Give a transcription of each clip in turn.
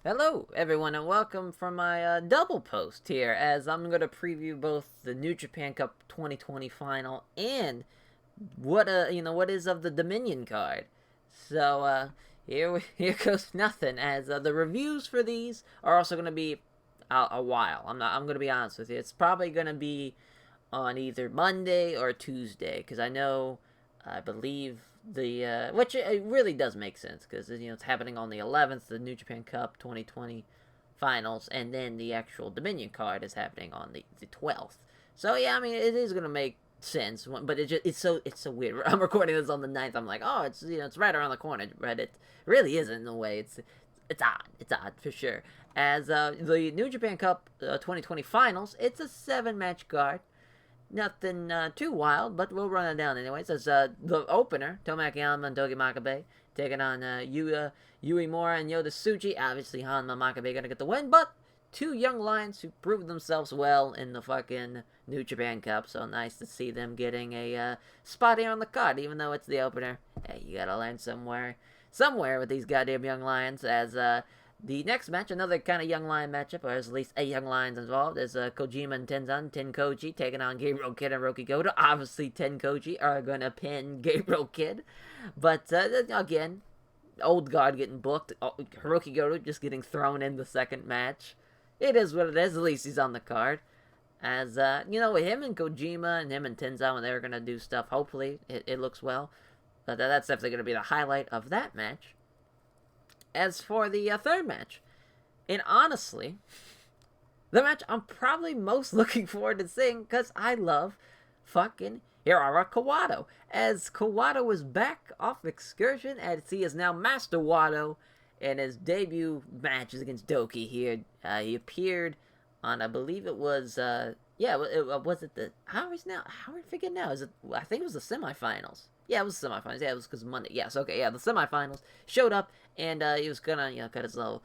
Hello, everyone, and welcome from my double post here, as I'm going to preview both the New Japan Cup 2020 final and what is of the Dominion card. So here goes nothing. As the reviews for these are also going to be a while. I'm going to be honest with you. It's probably going to be on either Monday or Tuesday, because I believe which it really does make sense, because it's happening on the 11th, the New Japan Cup 2020 finals, and then the actual Dominion card is happening on the 12th. So yeah, I mean it is gonna make sense, but it's so weird. I'm recording this on the 9th. I'm like, oh, it's right around the corner, but it really isn't in a way. It's odd for sure. As the New Japan Cup 2020 finals, it's a 7 match card. Nothing too wild, but we'll run it down anyways. As the opener, Tomoaki Hanma and Togi Makabe taking on Yui Mora and Yoda Tsuji. Obviously, Hanma and Makabe gonna get the win, but two young lions who proved themselves well in the fucking New Japan Cup. So nice to see them getting a spot here on the card, even though it's the opener. Hey, you gotta land somewhere with these goddamn young lions. As the next match, another kind of young lion matchup, or at least 8 young lions involved, is Kojima and Tenzan, Tenkoji, taking on Gabriel Kidd and Roki Goto. Obviously, Tenkoji are going to pin Gabriel Kidd. But, again, old guard getting booked. Hiroki Goto just getting thrown in the second match. It is what it is. At least he's on the card. As, with him and Kojima and him and Tenzan, when they're going to do stuff, hopefully it looks well. But that's definitely going to be the highlight of that match. As for the third match, and honestly, the match I'm probably most looking forward to seeing, because I love fucking Hirara Kawada. As Kawada was back off excursion, as he is now Master Wado, in his debut matches against Doki here. He appeared on, I believe it was, was it the, how are we forgetting now? I think it was the semifinals. Yeah, it was the semifinals. Yeah, it was because Monday. Yes, okay, yeah, the semifinals. Showed up, and he was gonna, cut his little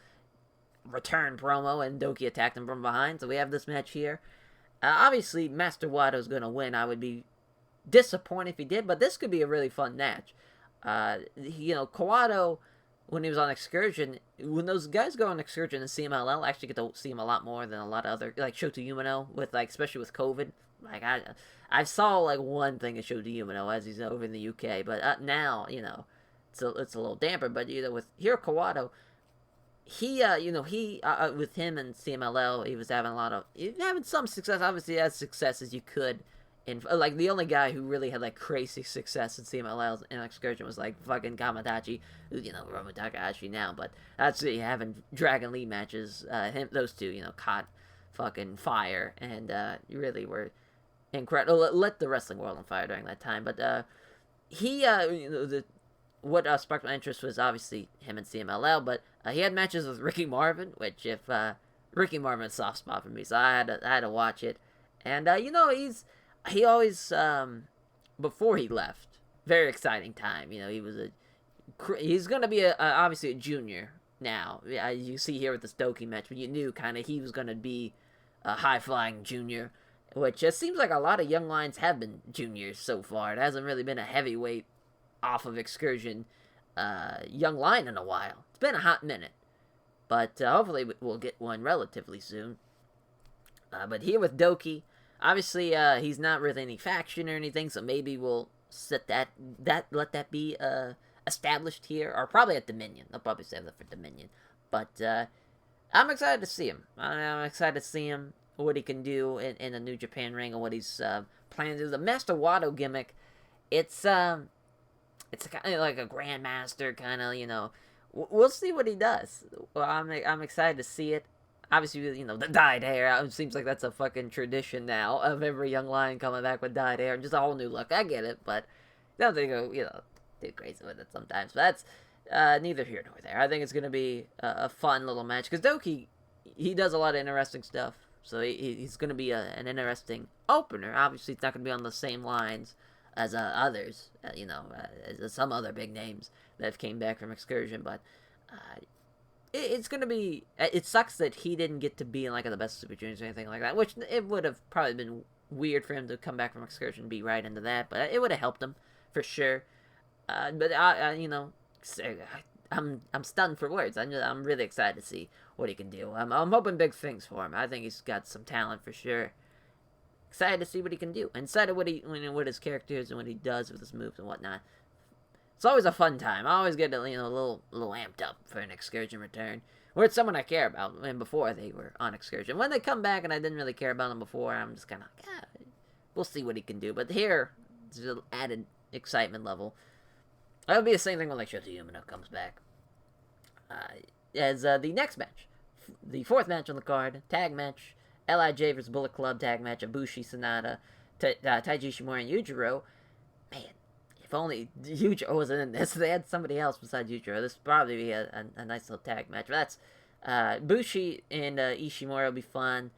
return promo, and Doki attacked him from behind. So we have this match here. Obviously, Master Wado's gonna win. I would be disappointed if he did, but this could be a really fun match. Kawada, when he was on excursion, when those guys go on excursion in CMLL, I actually get to see him a lot more than a lot of other, like Shota Umino, with especially with COVID. Like I saw one thing of Shota Umino as he's over in the UK, but now it's a little damper. But with Hiro Kawada, he with him and CMLL, he was having some success. Obviously, as success as you could. And the only guy who really had crazy success in CMLL in excursion was fucking Kamadachi, who's Roman Takahashi now. But that's having Dragon Lee matches. Those two caught fucking fire, and really were incredible. Lit the wrestling world on fire during that time. But what sparked my interest was obviously him and CMLL. But he had matches with Ricky Marvin, which if Ricky Marvin's a soft spot for me, so I had to watch it. And he always before he left, very exciting time. He's gonna be obviously a junior now. You see here with this Doki match, but you knew kind of he was gonna be a high flying junior, which it seems like a lot of young lions have been juniors so far. It hasn't really been a heavyweight off of excursion young lion in a while. It's been a hot minute, but hopefully we'll get one relatively soon. But here with Doki. Obviously, he's not with any faction or anything, so maybe we'll let that be established here, or probably at Dominion. They'll probably save that for Dominion. But I'm excited to see him. I'm excited to see him, what he can do in a New Japan ring, and what he's planning to do. The Master Wado gimmick, it's kind of like a Grandmaster kind of, we'll see what he does. Well, I'm excited to see it. Obviously, the dyed hair. It seems like that's a fucking tradition now of every young lion coming back with dyed hair and just a whole new look. I get it, but don't they go, do crazy with it sometimes. But that's neither here nor there. I think it's gonna be a fun little match because Doki, he does a lot of interesting stuff. So he's gonna be an interesting opener. Obviously, it's not gonna be on the same lines as others. As some other big names that have came back from excursion, but. It's gonna be. It sucks that he didn't get to be in the best Super Juniors or anything like that. Which it would have probably been weird for him to come back from excursion and be right into that. But it would have helped him for sure. But I'm stunned for words. I'm really excited to see what he can do. I'm hoping big things for him. I think he's got some talent for sure. Excited to see what he can do. Excited what his character is and what he does with his moves and whatnot. It's always a fun time. I always get a little amped up for an excursion return, where it's someone I care about. And before they were on excursion, when they come back and I didn't really care about them before, I'm just kind of we'll see what he can do. But here, it's an added excitement level. It'll be the same thing when like Shota Umino comes back. As the next match, the fourth match on the card, tag match, LIJ vs Bullet Club tag match, Ibushi, Sanada, Taiji Shimura, and Yujiro. Man, if only Yujiro wasn't in this. They had somebody else besides Yujiro. This would probably be a nice little tag match. But that's Bushi and Ishimura will be fun.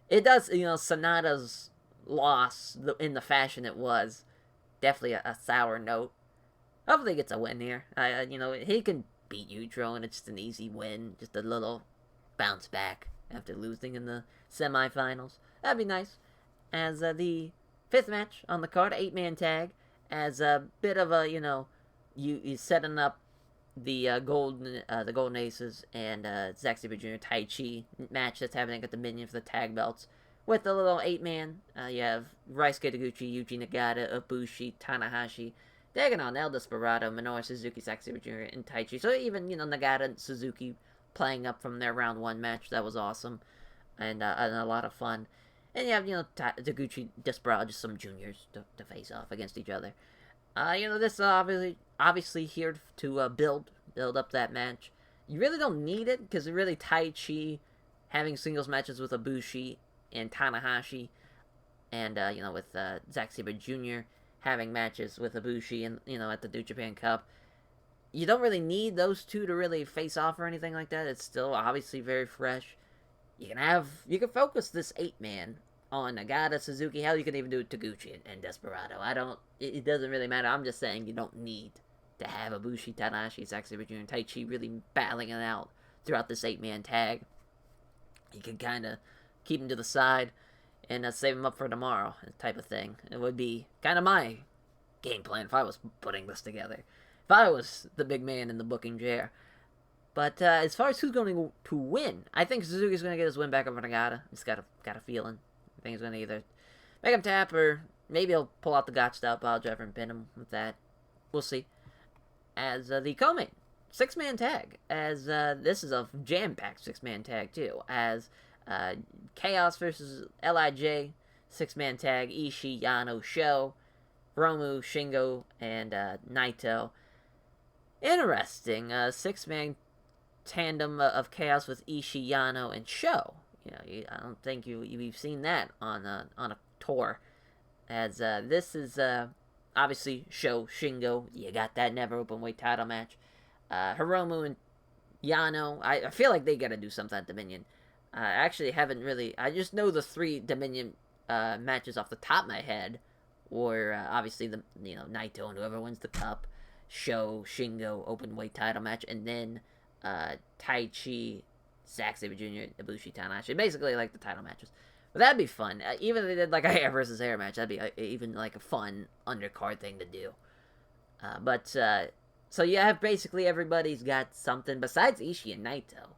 It does, Sanada's loss in the fashion it was, definitely a sour note. Hopefully he gets a win here. He can beat Yujiro and it's just an easy win. Just a little bounce back after losing in the semifinals. That'd be nice. As the fifth match on the card, 8-man tag, as a bit of a, you setting up the Golden Aces and Zack Sabre Jr. Taichi match that's happening at the Dominion for the tag belts. With the little 8-man, you have Ryusuke Taguchi, Yuji Nagata, Ibushi, Tanahashi, taking on El Desperado, Minoru Suzuki, Zack Sabre Jr., and Taichi. So even, Nagata and Suzuki playing up from their round 1 match. That was awesome. And a lot of fun. And you have, Taguchi, Desperado, just some juniors to face off against each other. This is obviously here to build up that match. You really don't need it, because really Taichi having singles matches with Ibushi and Tanahashi, and, with Zack Sabre Jr., having matches with Ibushi and, at the New Japan Cup. You don't really need those two to really face off or anything like that. It's still obviously very fresh. You can focus this 8-man on Nagata, Suzuki. Hell, you can even do Taguchi and Desperado. It doesn't really matter. I'm just saying you don't need to have Ibushi, Tanahashi, Zack Sabre Jr., and Taichi really battling it out throughout this 8-man tag. You can kind of keep them to the side and save them up for tomorrow, type of thing. It would be kind of my game plan if I was putting this together. If I was the big man in the booking chair. But as far as who's going to win, I think Suzuki's going to get his win back over Nagata. Just got a feeling. I think he's going to either make him tap or maybe he'll pull out the gotcha pile driver and pin him with that. We'll see. As the co-main, 6-man tag. As this is a jam-packed 6-man tag too. As Chaos versus LIJ, 6-man tag, Ishii, Yano, Sho, Romu, Shingo, and Naito. Interesting, 6-man tandem of Chaos with Ishii, Yano, and Sho. I don't think you've seen that on a tour. As this is obviously Sho, Shingo. You got that never openweight title match. Hiromu and Yano. I feel like they got to do something at Dominion. I actually haven't really. I just know the 3 Dominion matches off the top of my head, or obviously the Naito and whoever wins the cup, Sho, Shingo openweight title match, and then Taichi, Zack Sabre Jr., Ibushi, Tanahashi. Basically like the title matches. But that'd be fun. Even if they did like a hair versus hair match, that'd be even like a fun undercard thing to do. So you have basically everybody's got something besides Ishii and Naito,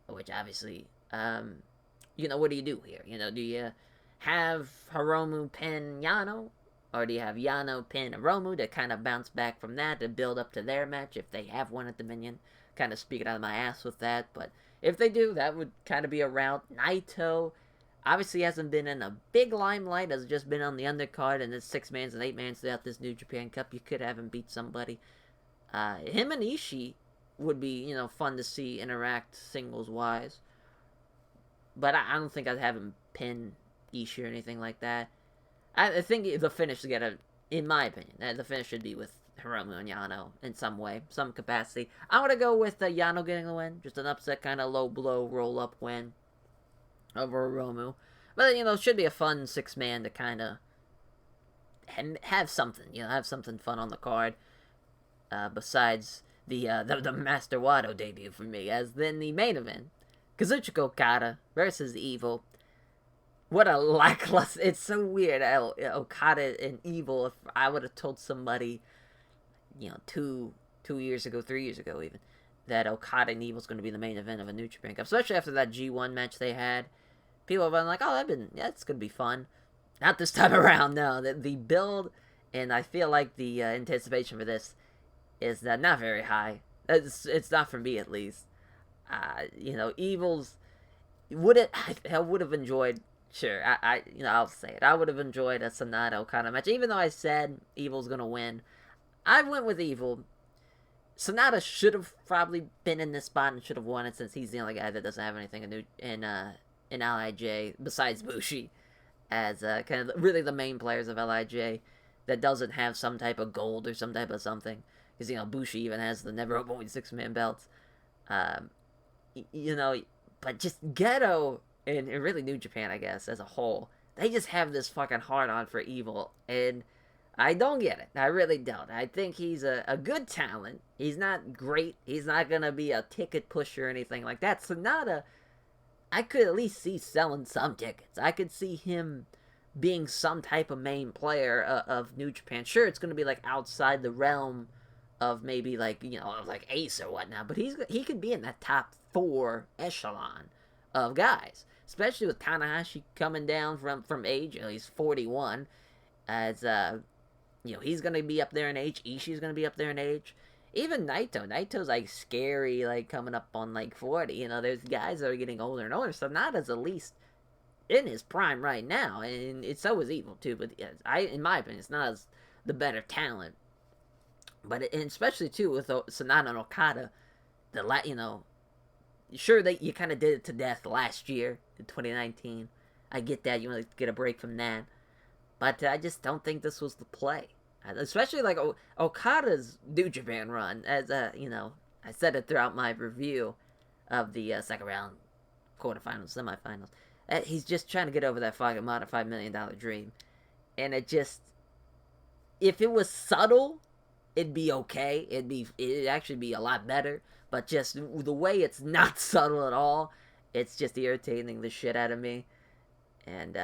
which obviously. What do you do here? Do you have Hiromu pin Yano? Or do you have Yano pin Hiromu to kind of bounce back from that to build up to their match if they have one at Dominion? Kind of speaking out of my ass with that, but if they do, that would kind of be a route. Naito obviously hasn't been in a big limelight, has just been on the undercard, and it's 6-mans and 8-mans throughout this New Japan Cup. You could have him beat somebody. Him and Ishii would be, fun to see interact singles-wise. But I don't think I'd have him pin Ishii or anything like that. I think the finish is gonna, in my opinion, the finish should be with Hiromu and Yano in some way, some capacity. I'm gonna go with Yano getting the win, just an upset kind of low blow roll up win over Hiromu. But it should be a fun 6-man to kind of have something, have something fun on the card. Besides the Master Wado debut for me, as then the main event. Kazuchika Okada versus Evil. What a lackluster. It's so weird. Okada and Evil. If I would have told somebody, 2 years ago, 3 years ago even, that Okada and Evil's going to be the main event of a New Japan Cup, especially after that G1 match they had. People have been like, oh, that's going to be fun. Not this time around, no. The build, and I feel like the anticipation for this is not very high. It's not for me, at least. Evil's... I would have enjoyed... Sure, I'll say it. I would have enjoyed a Sonata Okada match. Even though I said Evil's going to win, I went with Evil. Sonata should have probably been in this spot and should have won it, since he's the only guy that doesn't have anything in LIJ besides Bushi, as kind of really the main players of LIJ that doesn't have some type of gold or some type of something. Because, Bushi even has the never open 6-man belts. But just Geto and really New Japan, I guess, as a whole, they just have this fucking hard-on for Evil, and I don't get it. I really don't. I think he's a good talent. He's not great. He's not going to be a ticket pusher or anything like that. Sonata, I could at least see selling some tickets. I could see him being some type of main player of New Japan. Sure, it's going to be like outside the realm of maybe like Ace or whatnot, but he could be in that top 4 echelon of guys, especially with Tanahashi coming down from age. He's 41, as he's gonna be up there in age. Ishii's gonna be up there in age. Even Naito's like scary, like coming up on like 40. There's guys that are getting older and older. So Sonata's at least in his prime right now, and so is Evil too. But in my opinion, it's not as the better talent. But and especially too with Sonata and Okada, sure that you kind of did it to death last year in 2019. I get that you want to get a break from that, but I just don't think this was the play. Especially like Okada's New Japan run, as I said it throughout my review of the second round, quarterfinals, semifinals. He's just trying to get over that fucking modified $1 million dream, and it just, if it was subtle, it'd be okay. It'd actually be a lot better. But just the way it's not subtle at all, it's just irritating the shit out of me. And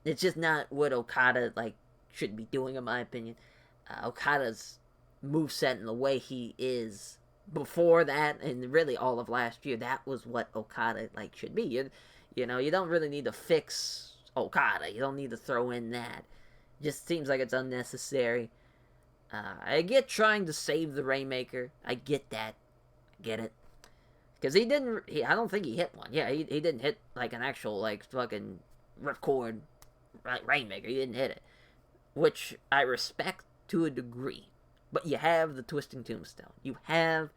it's just not what Okada should be doing, in my opinion. Okada's moveset and the way he is before that, and really all of last year, that was what Okada should be. You don't really need to fix Okada. You don't need to throw in that. It just seems like it's unnecessary. I get trying to save the Rainmaker. I get that. I get it. Because I don't think he hit one. Yeah, he didn't hit an actual fucking ripcord Rainmaker. He didn't hit it. Which I respect to a degree. But you have the Twisting Tombstone. You have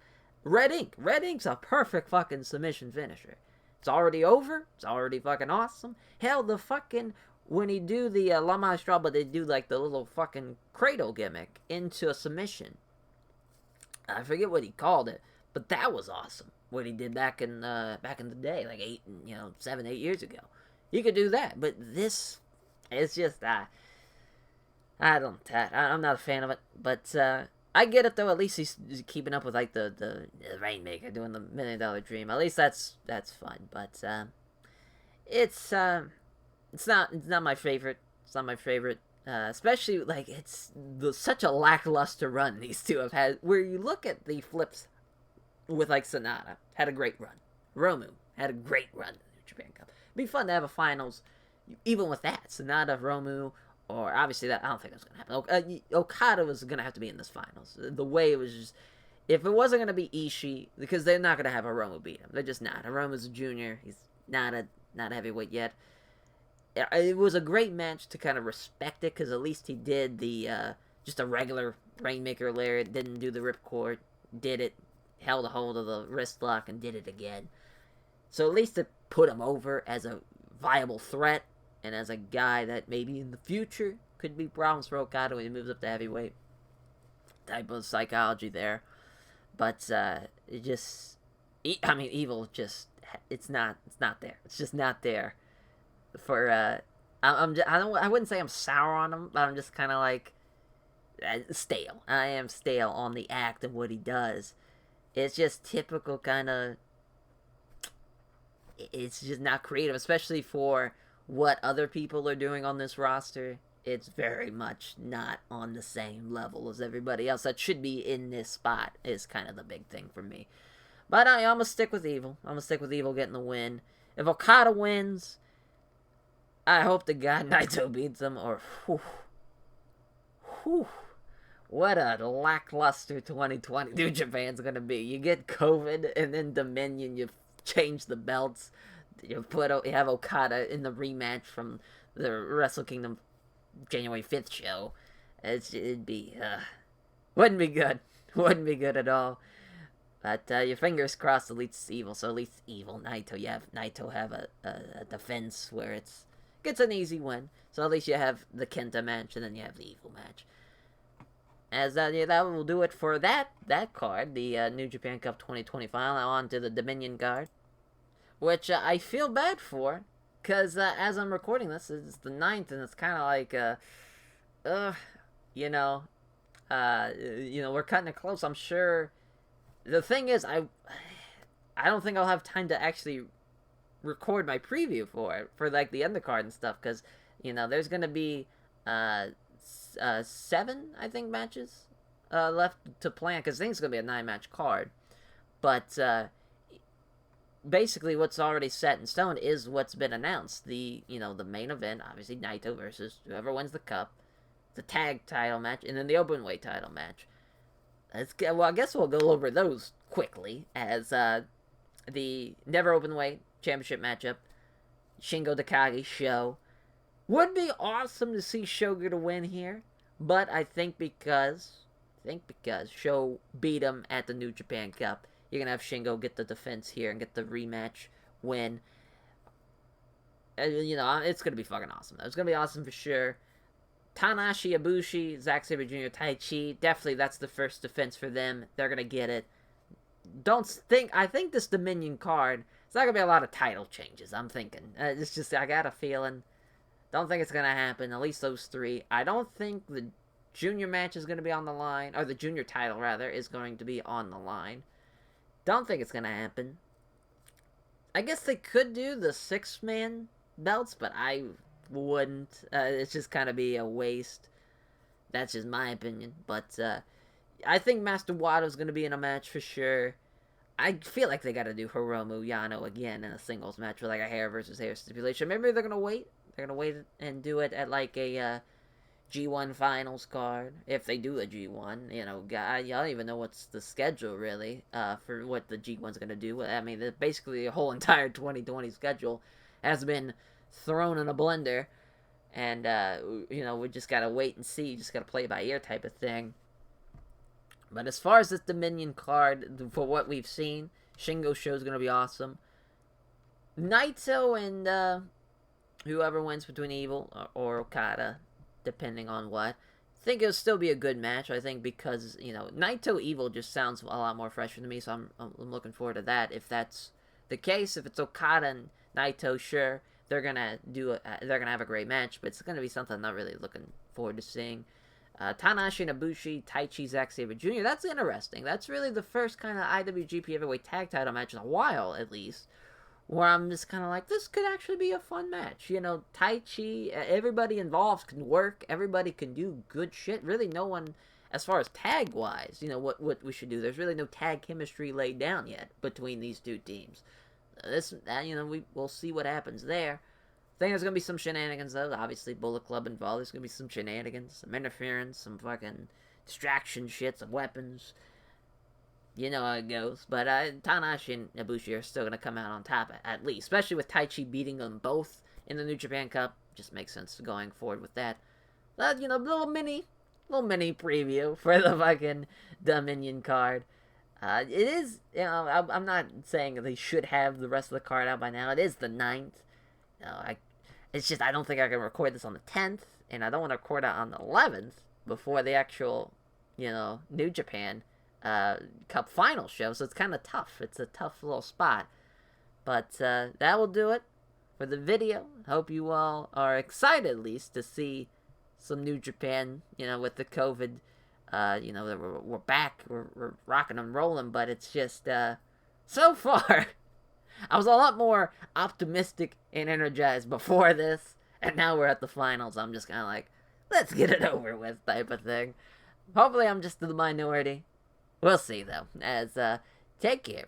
Red Ink. Red Ink's a perfect fucking submission finisher. It's already over. It's already fucking awesome. Hell, when he do the La Maestral, but they do the little fucking cradle gimmick into a submission. I forget what he called it, but that was awesome. What he did back in the day, 7, 8 years ago. You could do that, but this, it's just I'm not a fan of it, but I get it though. At least he's keeping up with the Rainmaker, doing the $1 million dream. At least that's fun, but it's not my favorite. It's not my favorite. Especially it's such a lackluster run these two have had. Where you look at the flips with Sonata, had a great run. Romu had a great run in the New Japan Cup. It'd be fun to have a finals, even with that. Sonata, Romu, or obviously that I don't think that's gonna happen. Okada was gonna have to be in this finals. The way it was just, if it wasn't gonna be Ishii, because they're not gonna have Hirono beat him. They're just not. Hirono's a junior. He's not a heavyweight yet. It was a great match to kind of respect it, because at least he did the just a regular Rainmaker lariat, didn't do the ripcord, did it, held a hold of the wrist lock, and did it again. So at least it put him over as a viable threat, and as a guy that maybe in the future could be problems for Okada when he moves up to heavyweight. Type of psychology there. But Evil just, it's not there. It's just not there. I wouldn't say I'm sour on him, but I'm just kind of stale. I am stale on the act of what he does. It's just typical kind of, it's just not creative, especially for what other people are doing on this roster. It's very much not on the same level as everybody else that should be in this spot, is kind of the big thing for me. But I'm going to stick with Evil. I'm going to stick with Evil getting the win. If Okada wins, I hope to God Naito beats him, or whew, what a lackluster 2020 New Japan's gonna be. You get COVID, and then Dominion, you change the belts, you have Okada in the rematch from the Wrestle Kingdom January 5th show. It'd be, wouldn't be good. Wouldn't be good at all. But your fingers crossed, at least Evil. So at least Evil, Naito have a defense where gets an easy win. So at least you have the Kenta match, and then you have the Evil match. As that will do it for that card, the New Japan Cup 2020 final. Now on to the Dominion card, which I feel bad for, because as I'm recording this, it's the 9th, and it's kind of like, we're cutting it close. I'm sure. The thing is, I don't think I'll have time to actually record my preview for like the undercard and stuff, because there's gonna be 7, I think, matches left to plan, because I think it's gonna be a 9-match card. But basically, what's already set in stone is what's been announced. The main event, obviously Naito versus whoever wins the cup, the tag title match, and then the openweight title match. Well, I guess we'll go over those quickly, as the Never Openweight Championship matchup, Shingo Takagi, Sho. Would be awesome to see Sho get a win here, but I think because Sho beat him at the New Japan Cup, you're going to have Shingo get the defense here and get the rematch win. It's going to be fucking awesome. It's going to be awesome for sure. Tanahashi, Ibushi, Zack Sabre Jr., Taichi, definitely that's the first defense for them. They're going to get it. I think this Dominion card, it's not going to be a lot of title changes, I'm thinking. It's just, I got a feeling. Don't think it's going to happen, at least those 3. I don't think the junior match is going to be on the line, or the junior title, rather, is going to be on the line. Don't think it's going to happen. I guess they could do the 6-man belts, but I wouldn't. It's just kind of be a waste. That's just my opinion. But I think Master Wato's going to be in a match for sure. I feel like they got to do Hiromu Yano again in a singles match with like a hair versus hair stipulation. Maybe they're going to wait. They're going to wait and do it at like a G1 finals card. If they do a G1, I don't even know what's the schedule really for what the G1's going to do. I mean, basically the whole entire 2020 schedule has been thrown in a blender, and we just gotta wait and see, just gotta play by ear type of thing. But as far as this Dominion card, for what we've seen, Shingo Show's gonna be awesome. Naito and whoever wins between Evil or Okada, depending on what, I think it'll still be a good match. I think because Naito Evil just sounds a lot more fresher to me, so I'm looking forward to that. If that's the case, if it's Okada and Naito, sure, they're gonna have a great match, but it's gonna be something I'm not really looking forward to seeing. Tanahashi and Ibushi, Taichi, Zack Sabre Jr. That's interesting. That's really the first kind of IWGP Heavyweight Tag Title match in a while, at least, where I'm just kind of like, this could actually be a fun match. Taichi, everybody involved can work. Everybody can do good shit. Really, no one, as far as tag wise, what we should do. There's really no tag chemistry laid down yet between these two teams. We'll see what happens there. I think there's going to be some shenanigans, though. Obviously, Bullet Club involved. There's going to be some shenanigans, some interference, some fucking distraction shit, some weapons. You know how it goes. But Tanahashi and Ibushi are still going to come out on top, at least. Especially with Taichi beating them both in the New Japan Cup. Just makes sense going forward with that. But, little mini preview for the fucking Dominion card. It is, I'm not saying they should have the rest of the card out by now. It is the 9th. It's just I don't think I can record this on the 10th, and I don't want to record it on the 11th before the actual, New Japan Cup final show. So it's kind of tough. It's a tough little spot. But that will do it for the video. Hope you all are excited, at least, to see some New Japan, with the COVID. We're back, we're rocking and rolling, but it's just, so far, I was a lot more optimistic and energized before this, and now we're at the finals. I'm just kind of like, let's get it over with type of thing. Hopefully I'm just the minority. We'll see, though, take care.